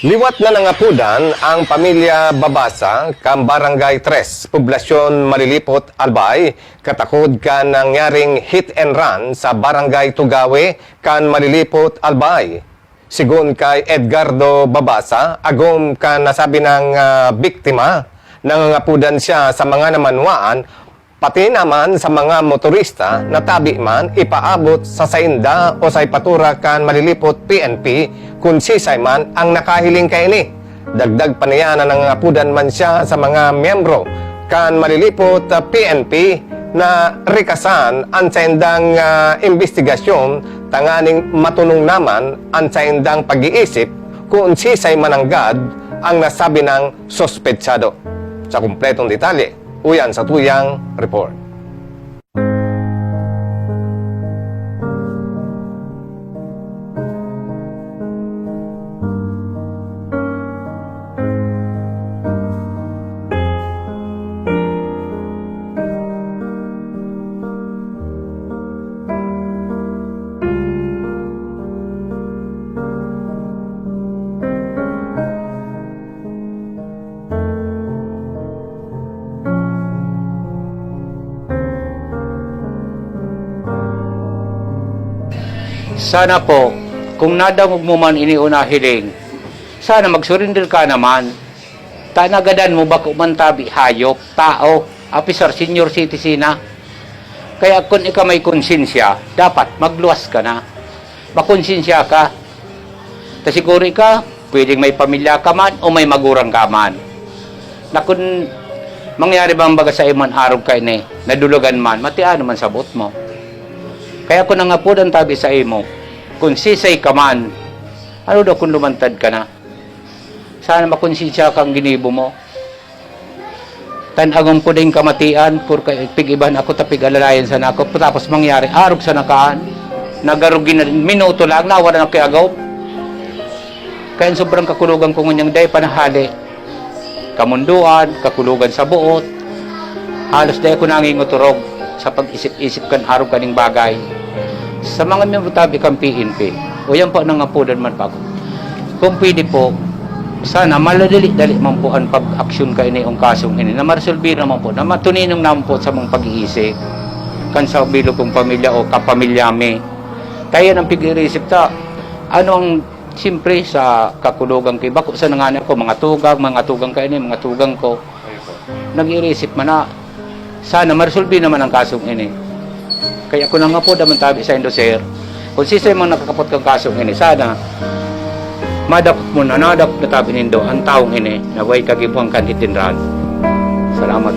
Liwat na nangapudan ang pamilya Babasa kan Barangay 3, Poblasyon Malilipot, Albay, katakod kan nangyaring hit and run sa Barangay Tugawe kan Malilipot, Albay. Sigun kay Edgardo Babasa, agom kan nasabi ng biktima, nangangapudan siya sa mga namanwaan, pati naman sa mga motorista na tabi man ipaabot sa sainda o sa ipatura kan Malilipot PNP kung sisay man ang nakahiling kay ini. Dagdag pa niya na nangapudan man siya sa mga miyembro kan Malilipot PNP na rikasan ang saindang investigasyon tanganing matunong naman ang saindang pag-iisip kung sisay man anggad ang nasabi ng sospetsado. Sa kumpletong detalye, uyan sa tuyang report. Sana po, kung nadamog mo man iniuna hiling, sana magsurrender ka naman. Tanagadan mo ba kung man tabi hayop, tao, officer, senior citizen na. Kaya kung ikaw may konsensya, dapat magluwas ka na. Makonsensya ka. Tasiguro ka, pwedeng may pamilya ka man o may magurang ka man. Na kung mangyari bang baga sa iman araw ka ini, nadulugan man, matiano man sabot mo. Kaya kung nangapudan tabi sa imo, kung sisay ka man, ano daw kung lumantad ka na? Sana makonsensya kang ginibo mo. Tanagong po din kamatian, pig-iban ako tapig alalayan sa nako, tapos mangyari, arog sa nakaan, nagarugin na minuto lang, nawala na kayagaw. Kaya sobrang kakulugan ko nganyang day panahali. Kamunduan, kakulugan sa buot, halos day ko nanginguturog sa pag-isip-isip kan araw kaning bagay. Sa mga miyembro tabi kang PNP, o yan po nangapudan man pa ako. Kung pwede po, sana maladali-dali man po ang pag-aksyon ka ini ang kasong ini, na maresolve naman po, na matuninong naman po sa mga pag-iisip, kan sa bilog kong pamilya o kapamilyami. Kaya nang pag-iisip ta, ano ang siyempre sa kakulugan kay bako sa nanganak ko, mga tugang ka ini, mga tugang ko, nag-iisip man na, sana maresolve naman ang kasong ini. Kaya kung nga po naman tabi sa Indoser, kung sisay mang nakakapot kang kasong ini, sana madapot mo na nadapot na tabi nindo ang taong ini na way kagibuhang kan itinran. Salamat.